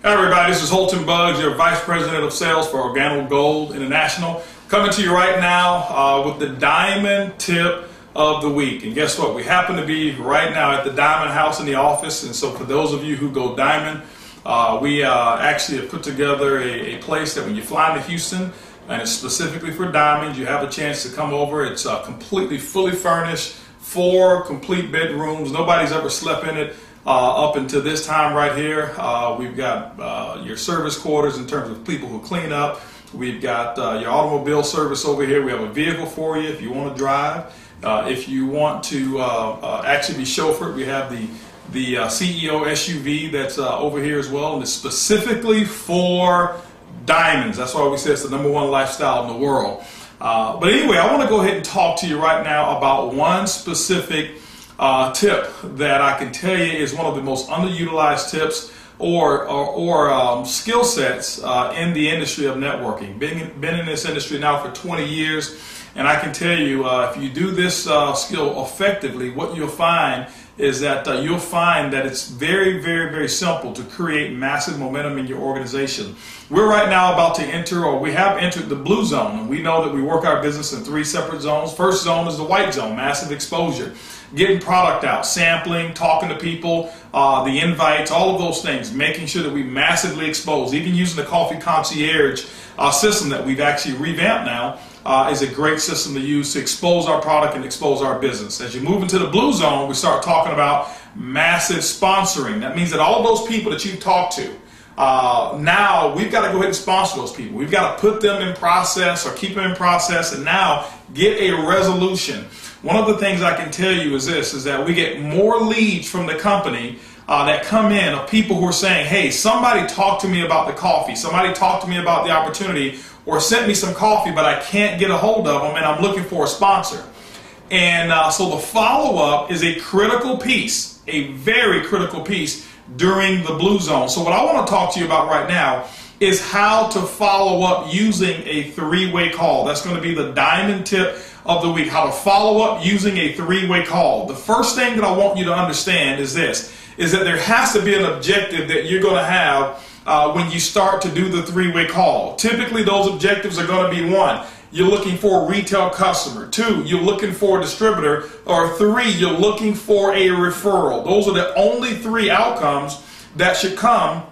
Hi everybody, this is Holton your Vice President of Sales for Organo Gold International, coming to you right now with the Diamond Tip of the Week. And guess what? We happen to be right now at the Diamond House in the office, and so for those of you who go Diamond, we actually have put together a place that when you fly into Houston, and it's specifically for diamonds, you have a chance to come over. It's completely fully furnished, 4 complete bedrooms. Nobody's ever slept in it up until this time right here. We've got your service quarters in terms of people who clean up. We've got your automobile service over here. We have a vehicle for you if you want to drive. If you want to actually be chauffeured, we have the CEO SUV that's over here as well, and it's specifically for diamonds. That's why we say it's the #1 lifestyle in the world. But anyway, I want to go ahead and talk to you right now about one specific tip that I can tell you is one of the most underutilized tips or skill sets in the industry of networking. Been in this industry now for 20 years, and I can tell you if you do this skill effectively, what you'll find is that you'll find that it's very, very, very simple to create massive momentum in your organization. We're right now about to enter, or we have entered, the blue zone, and we know that we work our business in 3 separate zones. First zone is the white zone, massive exposure, getting product out, sampling, talking to people, the invites, all of those things, making sure that we massively expose. Even using the coffee concierge system that we've actually revamped now is a great system to use to expose our product and expose our business. As you move into the blue zone, we start talking about massive sponsoring. That means that all of those people that you've talked to, now we've got to go ahead and sponsor those people. We've got to put them in process or keep them in process and now get a resolution. One of the things I can tell you is this, is that we get more leads from the company that come in of people who are saying, hey, somebody talked to me about the coffee, somebody talked to me about the opportunity, or sent me some coffee, but I can't get a hold of them and I'm looking for a sponsor. And so the follow-up is a critical piece, a very critical piece during the blue zone. So what I want to talk to you about right now is how to follow up using a 3-way call. That's going to be the diamond tip of the week, how to follow up using a 3-way call. The first thing that I want you to understand is this, is that there has to be an objective that you're going to have when you start to do the 3-way call. Typically those objectives are going to be 1, you're looking for a retail customer, 2, you're looking for a distributor, or 3, you're looking for a referral. Those are the only 3 outcomes that should come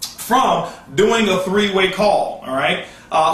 from doing a 3-way call. All right.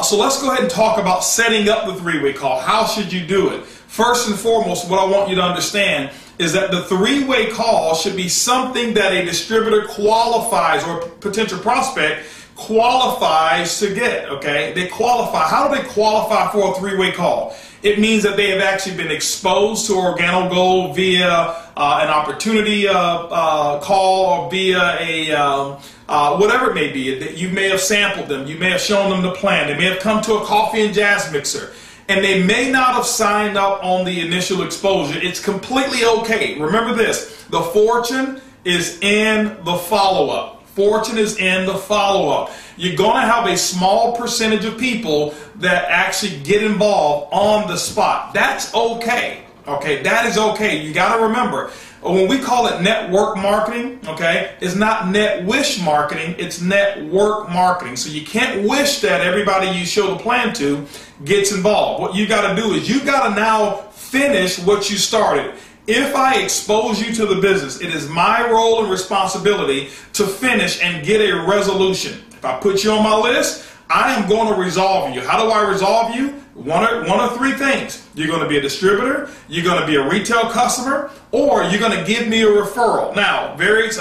So let's go ahead and talk about setting up the 3-way call. How should you do it? First and foremost, what I want you to understand is that the 3-way call should be something that a distributor qualifies, or potential prospect qualifies to get. Okay, they qualify. How do they qualify for a 3-way call? It means that they have actually been exposed to Organo Gold via an opportunity call, or via a whatever it may be. That you may have sampled them, you may have shown them the plan, they may have come to a coffee and jazz mixer, and they may not have signed up on the initial exposure. It's completely okay. Remember this, the fortune is in the follow-up. Fortune is in the follow-up. You're going to have a small percentage of people that actually get involved on the spot. That's okay. Okay, that is okay. You got to remember, when we call it network marketing, okay, it's not net wish marketing, it's network marketing. So you can't wish that everybody you show the plan to gets involved. What you got to do is you got to now finish what you started. If I expose you to the business, it is my role and responsibility to finish and get a resolution. If I put you on my list, I am going to resolve you. How do I resolve you? One or 3 things. You're going to be a distributor, you're going to be a retail customer, or you're going to give me a referral. Now,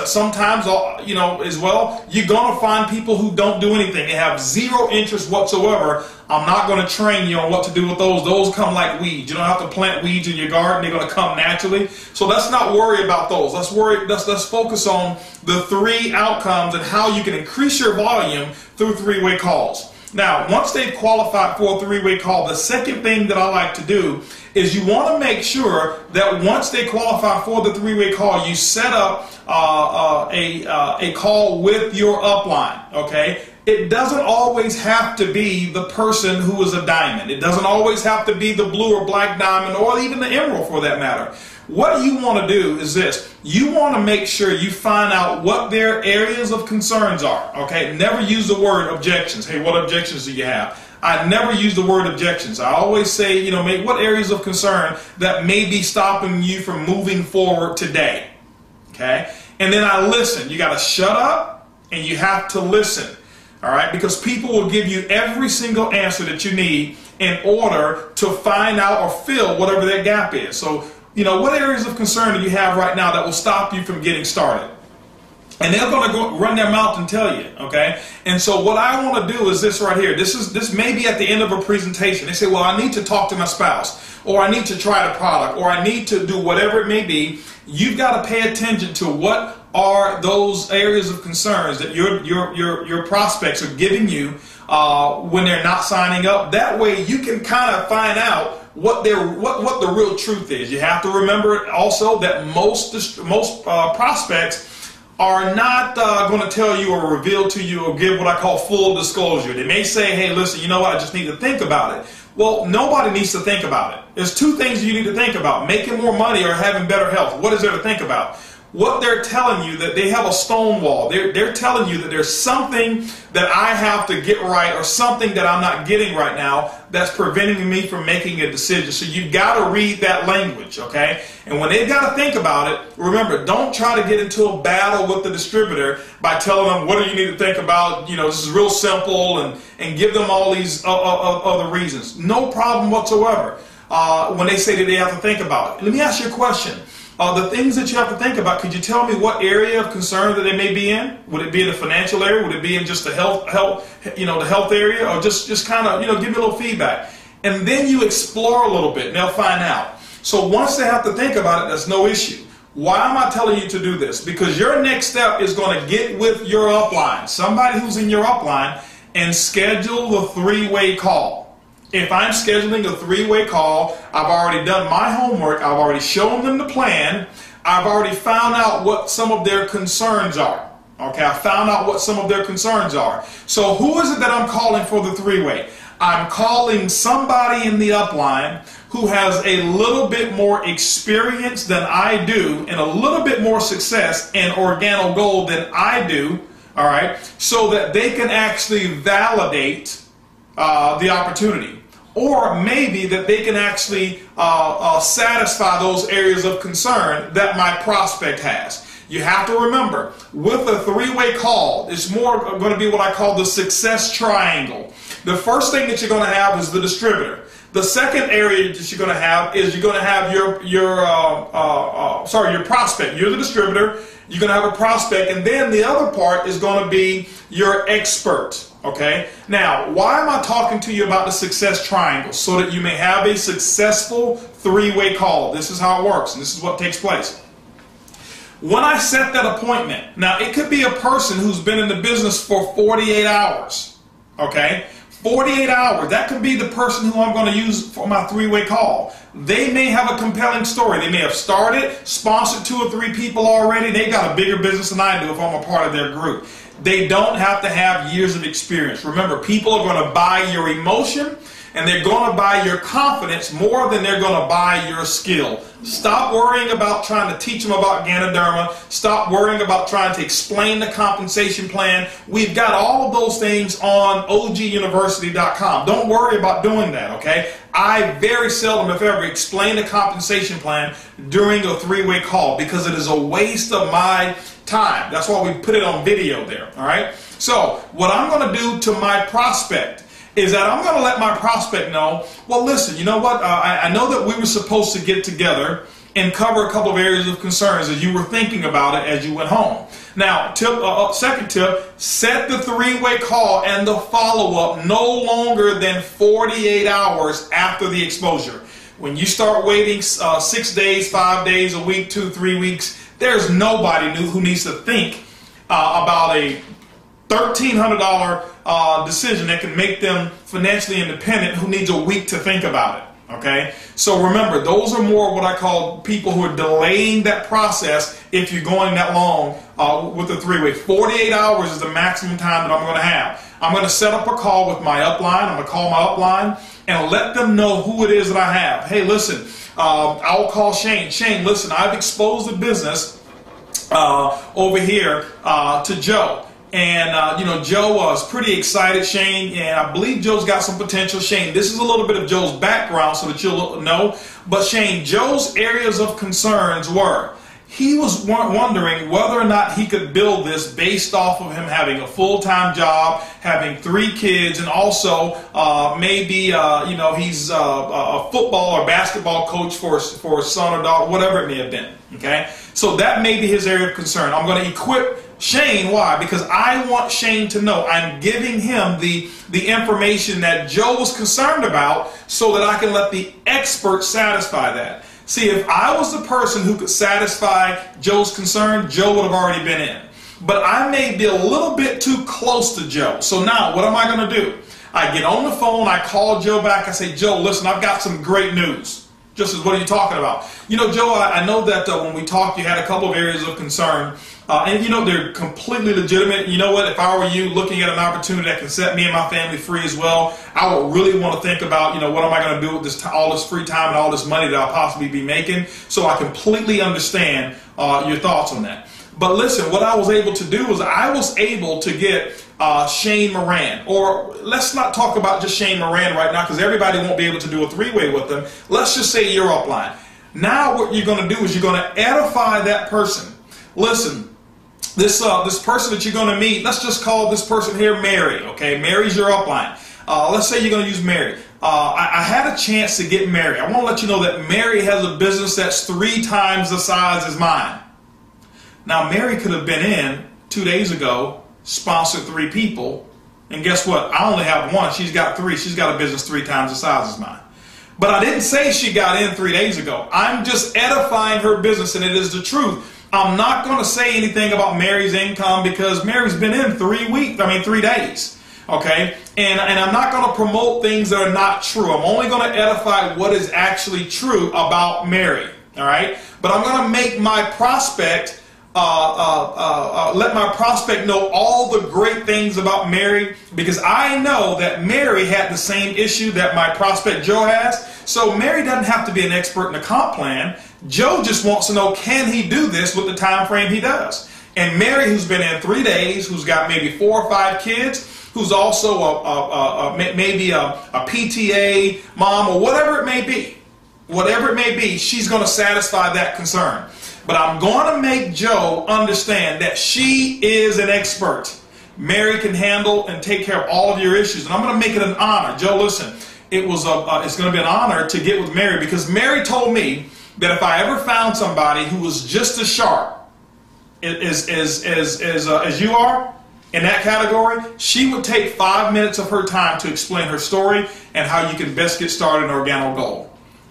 sometimes, you know, as well, you're going to find people who don't do anything. They have 0 interest whatsoever. I'm not going to train you on what to do with those. Those come like weeds. You don't have to plant weeds in your garden. They're going to come naturally. So let's not worry about those. Let's focus on the 3 outcomes and how you can increase your volume through 3-way calls. Now, once they've qualified for a 3-way call, the second thing that I like to do is you want to make sure that once they qualify for the 3-way call, you set up a call with your upline, okay? it doesn't always have to be the person who is a diamond. It doesn't always have to be the blue or black diamond, or even the emerald for that matter. What you want to do is this. You want to make sure you find out what their areas of concerns are. Okay? Never use the word objections. Hey, what objections do you have? I never use the word objections. I always say, you know, what areas of concern that may be stopping you from moving forward today. Okay? And then I listen. You got to shut up and you have to listen. All right? Because people will give you every single answer that you need in order to find out or fill whatever that gap is. So, you know, what areas of concern do you have right now that will stop you from getting started? And they're going to go run their mouth and tell you, okay? And so what I want to do is this right here. This may be at the end of a presentation. They say, well, I need to talk to my spouse, or I need to try the product, or I need to do whatever it may be. You've got to pay attention to what are those areas of concerns that your prospects are giving you when they're not signing up. That way you can kind of find out what the real truth is. You have to remember also that most prospects are not going to tell you or reveal to you or give what I call full disclosure. They may say, hey, listen, you know what, I just need to think about it. Well, nobody needs to think about it. There's two things you need to think about: making more money or having better health. What is there to think about? What they're telling you, that they have a stone wall. They're telling you that there's something that I have to get right, or something that I'm not getting right now that's preventing me from making a decision. So you've got to read that language, okay? And when they've got to think about it, remember, don't try to get into a battle with the distributor by telling them, what do you need to think about? You know, this is real simple, and give them all these other reasons. No problem whatsoever when they say that they have to think about it. Let me ask you a question. The things that you have to think about, could you tell me what area of concern that they may be in? Would it be in the financial area? Would it be in just the health area? Or just kind of, give me a little feedback. And then you explore a little bit and they'll find out. So once they have to think about it, that's no issue. Why am I telling you to do this? Because your next step is going to get with your upline, somebody who's in your upline, and schedule the three-way call. If I'm scheduling a three-way call, I've already done my homework. I've already shown them the plan. I've already found out what some of their concerns are. Okay, I found out what some of their concerns are. So who is it that I'm calling for the three-way? I'm calling somebody in the upline who has a little bit more experience than I do, and a little bit more success in organo gold than I do, all right, so that they can actually validate the opportunity. Or maybe that they can actually satisfy those areas of concern that my prospect has. You have to remember, with a three-way call, it's more going to be what I call the success triangle. The first thing that you're going to have is the distributor. The second area that you're going to have is you're going to have your prospect. You're the distributor. You're going to have a prospect, and then the other part is going to be your expert. Okay? Now, why am I talking to you about the success triangle? So that you may have a successful three-way call. This is how it works, and this is what takes place. When I set that appointment, now it could be a person who's been in the business for 48 hours. Okay? 48 hours. That could be the person who I'm going to use for my three-way call. They may have a compelling story. They may have started, sponsored 2 or 3 people already. They got a bigger business than I do if I'm a part of their group. They don't have to have years of experience. Remember, people are going to buy your emotion, and they're going to buy your confidence more than they're going to buy your skill. Stop worrying about trying to teach them about Ganoderma. Stop worrying about trying to explain the compensation plan. We've got all of those things on oguniversity.com. Don't worry about doing that, okay? I very seldom, if ever, explain the compensation plan during a three-way call because it is a waste of my time. That's why we put it on video there, all right? So what I'm going to do to my prospect is that I'm going to let my prospect know, well, listen, you know what? I know that we were supposed to get together and cover a couple of areas of concerns as you were thinking about it as you went home. Now, second tip, set the three-way call and the follow-up no longer than 48 hours after the exposure. When you start waiting 6 days, 5 days, a week, 2, 3 weeks, there's nobody who needs to think about a $1,300 decision that can make them financially independent who needs a week to think about it. Okay, so remember, those are more what I call people who are delaying that process if you're going that long with the 3 weeks. 48 hours is the maximum time that I'm going to have. I'm going to set up a call with my upline. I'm going to call my upline and let them know who it is that I have. Hey, listen, I'll call Shane. Shane, listen, I've exposed the business over here to Joe. And, Joe was pretty excited, Shane, and I believe Joe's got some potential. Shane, this is a little bit of Joe's background so that you'll know. But, Shane, Joe's areas of concerns were he was wondering whether or not he could build this based off of him having a full-time job, having 3 kids, and also maybe, he's a football or basketball coach for his son or daughter, whatever it may have been. Okay, so that may be his area of concern. I'm going to equip Shane. Why? Because I want Shane to know I'm giving him the information that Joe was concerned about so that I can let the expert satisfy that. See, if I was the person who could satisfy Joe's concern, Joe would have already been in. But I may be a little bit too close to Joe. So now, what am I going to do? I get on the phone, I call Joe back, I say, Joe, listen, I've got some great news. Just as, what are you talking about? Joe, I know that when we talked, you had a couple of areas of concern. And they're completely legitimate. You know what? If I were you looking at an opportunity that can set me and my family free as well, I would really want to think about, what am I going to do with this, all this free time and all this money that I'll possibly be making? So I completely understand your thoughts on that. But listen, what I was able to do is I was able to get Shane Moran, or let's not talk about just Shane Moran right now because everybody won't be able to do a 3-way with them. Let's just say you're upline. Now what you're going to do is you're going to edify that person. Listen, this person that you're going to meet, let's just call this person here Mary. Okay, Mary's your upline. Let's say you're going to use Mary. I had a chance to get Mary. I want to let you know that Mary has a business that's 3 times the size as mine. Now, Mary could have been in 2 days ago, sponsored 3 people, and guess what? I only have 1. She's got 3. She's got a business 3 times the size as mine. But I didn't say she got in 3 days ago. I'm just edifying her business, and it is the truth. I'm not going to say anything about Mary's income because Mary's been in 3 days. Okay? And I'm not going to promote things that are not true. I'm only going to edify what is actually true about Mary. All right? But I'm going to make my prospect let my prospect know all the great things about Mary, because I know that Mary had the same issue that my prospect Joe has. So Mary doesn't have to be an expert in the comp plan. Joe just wants to know, can he do this with the time frame he does? And Mary, who's been in 3 days, who's got maybe 4 or 5 kids, who's also maybe a PTA mom or whatever it may be, she's going to satisfy that concern. But I'm going to make Joe understand that she is an expert. Mary can handle and take care of all of your issues. And I'm going to make it an honor. Joe, listen, it's going to be an honor to get with Mary, because Mary told me that if I ever found somebody who was just as sharp as you are in that category, she would take 5 minutes of her time to explain her story and how you can best get started in Organo Gold.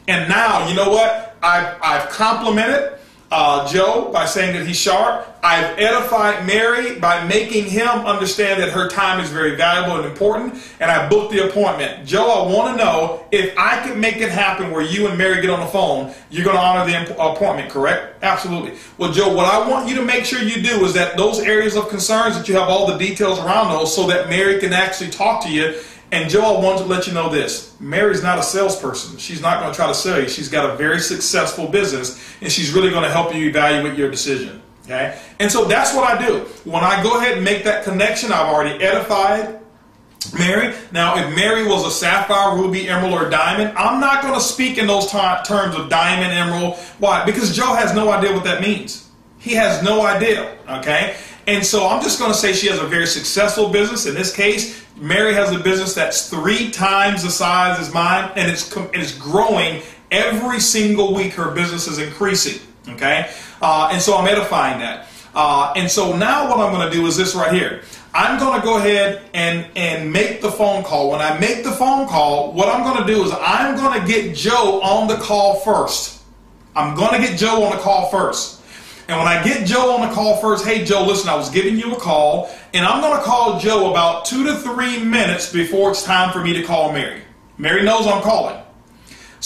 And now, you know what? I've complimented Joe by saying that he's sharp. I've edified Mary by making him understand that her time is very valuable and important, and I booked the appointment. Joe, I want to know if I can make it happen where you and Mary get on the phone, you're going to honor the appointment, correct? Absolutely. Well, Joe, what I want you to make sure you do is that those areas of concerns, that you have all the details around those so that Mary can actually talk to you. And Joe, I wanted to let you know this. Mary's not a salesperson. She's not going to try to sell you. She's got a very successful business, and she's really going to help you evaluate your decision. Okay? And so that's what I do. When I go ahead and make that connection, I've already edified Mary. Now, if Mary was a sapphire, ruby, emerald, or diamond, I'm not going to speak in those terms of diamond, emerald. Why? Because Joe has no idea what that means. He has no idea. Okay? And so I'm just going to say she has a very successful business. In this case, Mary has a business that's 3 times the size as mine, and it's growing every single week. Her business is increasing. Okay? And so I'm edifying that. And so now what I'm going to do is this right here. I'm going to go ahead and make the phone call. When I make the phone call, what I'm going to do is I'm going to get Joe on the call first. I'm going to get Joe on the call first. And when I get Joe on the call first, hey, Joe, listen, I was giving you a call, and I'm going to call Joe about 2 to 3 minutes before it's time for me to call Mary. Mary knows I'm calling.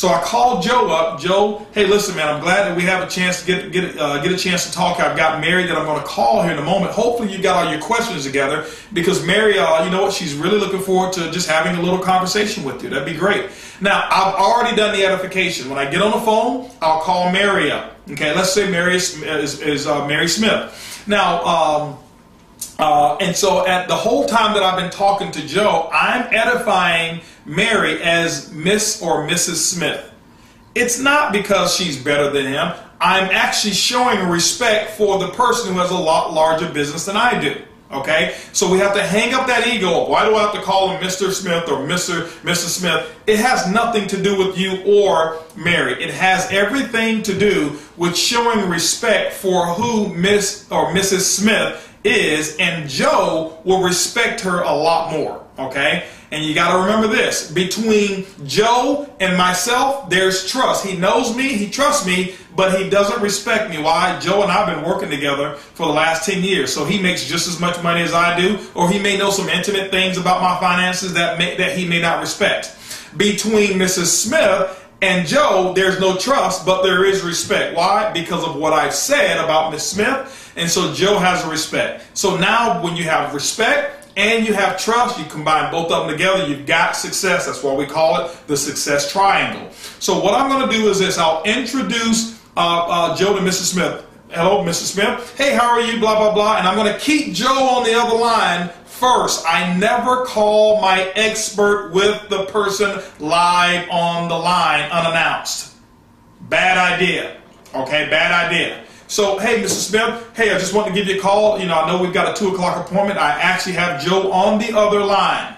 So I called Joe up. Joe, hey, listen, man, I'm glad that we have a chance to get a chance to talk. I've got Mary that I'm going to call here in a moment. Hopefully you got all your questions together, because Mary, you know what, she's really looking forward to just having a little conversation with you. That'd be great. Now, I've already done the edification. When I get on the phone, I'll call Mary up. Okay, let's say Mary is Mary Smith. Now, and so at the whole time that I've been talking to Joe, I'm edifying Mary as Miss or Mrs. Smith. It's not because she's better than him. I'm actually showing respect for the person who has a lot larger business than I do. Okay, so we have to hang up that ego. Why do I have to call him Mr. Smith or Mrs. Smith? It has nothing to do with you or Mary. It has everything to do with showing respect for who Miss or Mrs. Smith is, and Joe will respect her a lot more. Okay, and you got to remember this: between Joe and myself, there's trust. He knows me, he trusts me, but he doesn't respect me. Why? Joe and I have been working together for the last 10 years, so he makes just as much money as I do, or he may know some intimate things about my finances that he may not respect. Between Mrs. Smith and Joe, there's no trust, but there is respect. Why? Because of what I've said about Miss Smith, and so Joe has a respect. So now when you have respect and you have trust, you combine both of them together, you've got success. That's why we call it the success triangle. So what I'm going to do is this: I'll introduce Joe to Mrs. Smith. Hello, Mrs. Smith. Hey, how are you? Blah, blah, blah. And I'm going to keep Joe on the other line first. I never call my expert with the person live on the line unannounced. Bad idea. Okay, bad idea. So, hey, Mrs. Smith, hey, I just want to give you a call. You know, I know we've got a 2 o'clock appointment. I actually have Joe on the other line.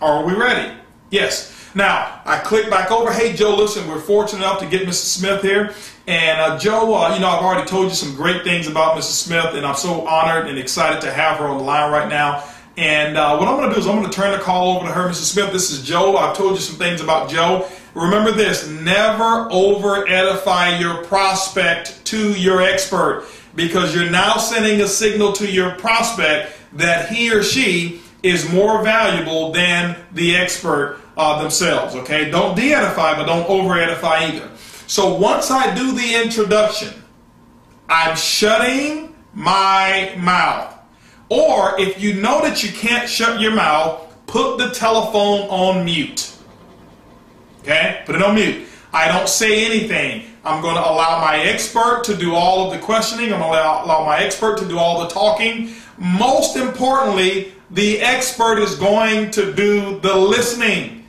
Are we ready? Yes. Now, I click back over. Hey, Joe, listen, we're fortunate enough to get Mrs. Smith here. And Joe, you know, I've already told you some great things about Mrs. Smith, and I'm so honored and excited to have her on the line right now. And what I'm going to do is I'm going to turn the call over to her. Mrs. Smith, this is Joe. I've told you some things about Joe. Remember this: never over edify your prospect to your expert, because you're now sending a signal to your prospect that he or she is more valuable than the expert themselves. Okay, don't de-edify, but don't over edify either. So once I do the introduction, I'm shutting my mouth. Or if you know that you can't shut your mouth, put the telephone on mute. Okay, put it on mute. I don't say anything. I'm going to allow my expert to do all of the questioning. I'm going to allow my expert to do all the talking. Most importantly, the expert is going to do the listening.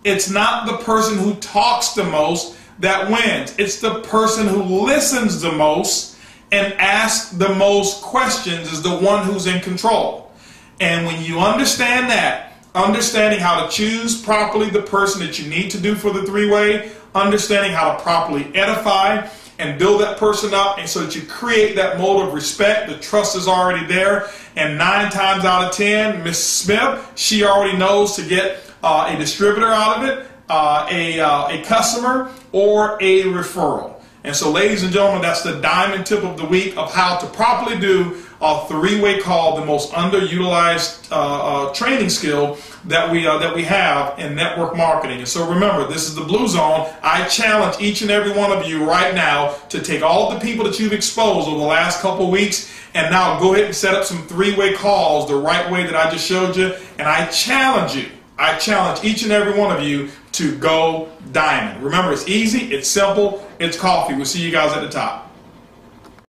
It's not the person who talks the most that wins. It's the person who listens the most and asks the most questions is the one who's in control. And when you understand that, understanding how to choose properly the person that you need to do for the three-way, understanding how to properly edify and build that person up, and so that you create that mode of respect, the trust is already there, and 9 times out of 10, Miss Smith, she already knows to get a distributor out of it, a customer, or a referral. And so, ladies and gentlemen, that's the diamond tip of the week of how to properly do a three-way call, the most underutilized training skill that we have in network marketing. And so remember, this is the Blue Zone. I challenge each and every one of you right now to take all of the people that you've exposed over the last couple of weeks and now go ahead and set up some three-way calls the right way that I just showed you. And I challenge you. I challenge each and every one of you to go diamond. Remember, it's easy, it's simple, it's coffee. We'll see you guys at the top.